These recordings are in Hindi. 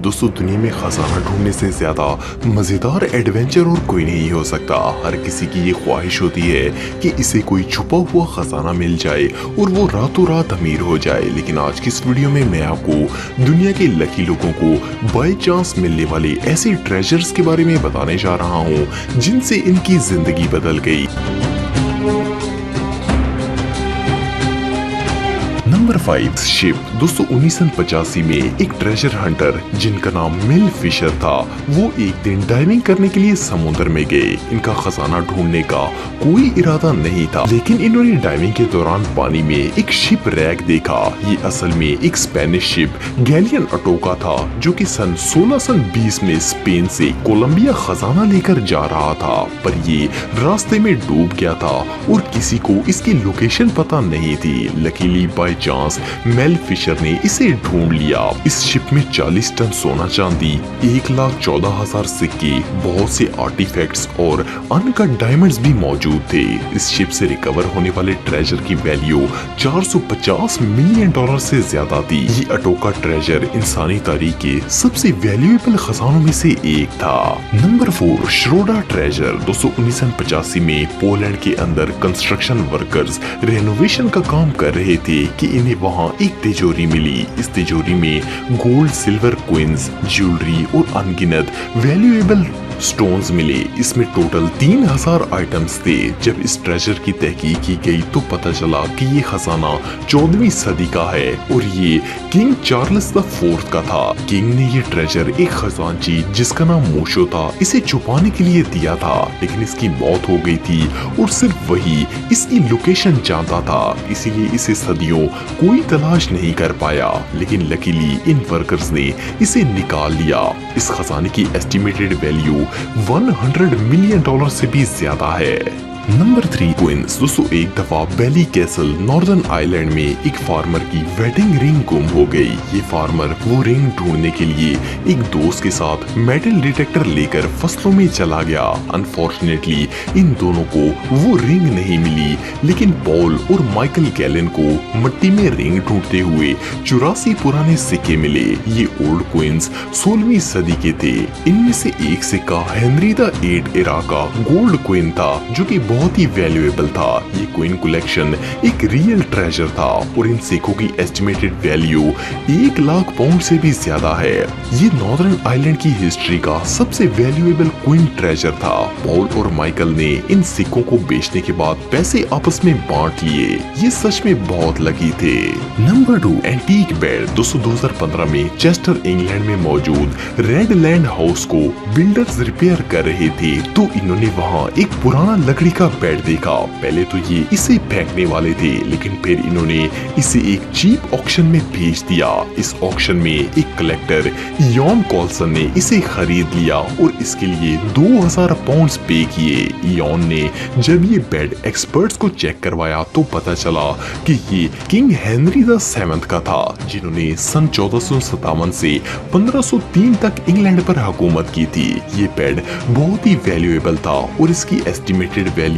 दोस्तों दुनिया में खजाना ढूंढने से ज्यादा मजेदार एडवेंचर और कोई नहीं हो सकता। हर किसी की ये ख्वाहिश होती है कि इसे कोई छुपा हुआ खजाना मिल जाए और वो रातों रात अमीर हो जाए। लेकिन आज की इस वीडियो में मैं आपको दुनिया के लकी लोगों को बाय चांस मिलने वाले ऐसे ट्रेजर्स के बारे में बताने जा रहा हूँ जिनसे इनकी जिंदगी बदल गई। Number 5 ship. दोस्तों 1985 में एक ट्रेजर हंटर जिनका नाम मिल फिशर था, वो एक दिन डाइविंग करने के लिए समुद्र में गए। इनका खजाना ढूंढने का कोई इरादा नहीं था, लेकिन इन्होंने डाइविंग के दौरान पानी में एक शिप रैक देखा। ये असल में एक स्पेनिश शिप गैलियन अटोका था, जो कि सन 1620 में स्पेन से कोलंबिया खजाना लेकर जा रहा था, पर ये रास्ते में डूब गया था और किसी को इसकी लोकेशन पता नहीं थी। Luckily by chance Mel Fisher ने इसे ढूंढ लिया। इस शिप में 40 टन सोना चांदी, 1,14,000 सिक्के, बहुत से आर्टिफैक्ट्स और अनकट डायमंड्स भी मौजूद थे। इस शिप से रिकवर होने वाले ट्रेजर की वैल्यू $450 मिलियन से ज्यादा थी। ये अटोका ट्रेजर इंसानी तारीख के सबसे वैल्यूएबल खजानों में से एक था। Number 4 श्रोडा treasure. 1985 में पोलैंड के अंदर कंस्ट्रक्शन वर्कर्स रेनोवेशन का काम कर रहे थे कि इन्हें वहां एक तिजोरी मिली। इस तिजोरी में गोल्ड, सिल्वर कॉइन्स, ज्वेलरी और अनगिनत वैल्यूएबल स्टोन्स मिले। इसमें टोटल 3000 आइटम्स थे। जब इस ट्रेजर की तहकीक की गई तो पता चला कि ये खजाना 14वीं सदी का है और ये किंग चार्ल्स IV का था। किंग ने ये ट्रेजर एक खजांची जिसका नाम मोशो था, इसे छुपाने के लिए दिया था, लेकिन इसकी मौत हो गई थी और सिर्फ वही इसकी लोकेशन जानता था, इसीलिए इसे सदियों कोई तलाश नहीं कर पाया। लेकिन लकीली इन वर्कर्स ने इसे निकाल लिया। इस खजाने की एस्टिमेटेड वैल्यू $100 मिलियन से भी ज्यादा है। Number 3 queens. दोस्तों एक दफा बेली कैसल नॉर्दर्न आइलैंड में एक फार्मर की वेडिंग रिंग गुम हो गई। ये फार्मर वो रिंग ढूंढने के लिए एक दोस्त के साथ मेटल डिटेक्टर लेकर फसलों में चला गया। अनफॉर्चुनेटली इन दोनों को वो रिंग नहीं मिली, लेकिन पॉल और माइकल गैलन को मिट्टी में रिंग ढूंढते हुए 84 पुराने सिक्के मिले। ये ओल्ड क्वींस 16वीं सदी के थे। इनमें से एक सिक्का हेनरी VIII एरा का गोल्ड क्वीन था, जो कि बहुत ही वैल्यूएबल था। ये क्वीन कलेक्शन एक रियल ट्रेजर था और इन सिक्कों की एस्टिमेटेड वैल्यू 1 लाख पाउंड से भी ज्यादा है। ये नॉर्दर्न आइलैंड की हिस्ट्री का सबसे वैल्यूएबल क्वीन ट्रेजर था। पॉल और माइकल ने इन सिक्कों को बेचने के बाद पैसे आपस में बांट लिए। ये सच में बहुत लकी थे। Number 2 antique bed. 2015 में चेस्टर इंग्लैंड में मौजूद रेड लैंड हाउस को बिल्डर्स रिपेयर कर रहे थे, तो इन्होंने वहाँ एक पुराना लकड़ी का बेड देखा। पहले तो ये इसे फेंकने वाले थे, लेकिन फिर इन्होंने इसे एक चीप ऑक्शन में बेच दिया। इस ऑक्शन में एक कलेक्टर इयॉन कॉल्सन ने इसे खरीद लिया और इसके लिए 2000 पाउंड्स पे किए। इयॉन ने जब ये बेड एक्सपर्ट्स को चेक करवाया तो पता चला कि ये किंग हेनरी VII का था, जिन्होंने सन 1457 से 1503 तक इंग्लैंड पर हुकूमत की थी। ये बेड बहुत ही वैल्यूएबल था और इसकी एस्टिमेटेड वैल्यू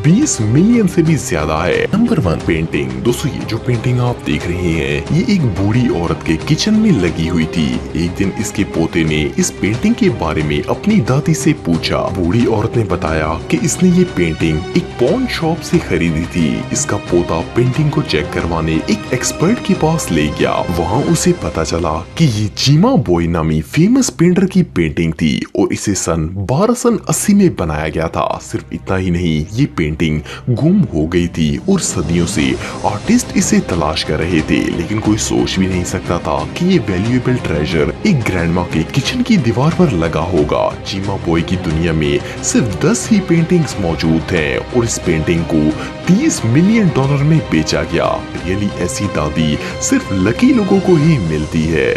20 मिलियन से भी ज्यादा है। Number 1 painting. दोस्तों ये जो पेंटिंग आप देख रहे हैं, ये एक बूढ़ी औरत के किचन में लगी हुई थी। एक दिन इसके पोते ने इस पेंटिंग के बारे में अपनी दादी से पूछा। बूढ़ी औरत ने बताया कि इसने ये पेंटिंग एक पॉन शॉप से खरीदी थी। इसका पोता पेंटिंग को चेक करवाने एक एक्सपर्ट के पास ले गया। वहाँ उसे पता चला कि ये जीमा बॉय नामी फेमस पेंटर की पेंटिंग थी और इसे सन 1280 में बनाया गया था। सिर्फ इतना ही नहीं, ये पेंटिंग गुम हो गई थी और सदियों से आर्टिस्ट इसे तलाश कर रहे थे, लेकिन कोई सोच भी नहीं सकता था कि ये वैल्यूएबल ट्रेजर एक ग्रैंडमा के किचन की दीवार पर लगा होगा। जीमा बॉय की दुनिया में सिर्फ 10 ही पेंटिंग्स मौजूद हैं और इस पेंटिंग को $30 मिलियन में बेचा गया। रियली ऐसी दादी सिर्फ लकी लोगों को ही मिलती है।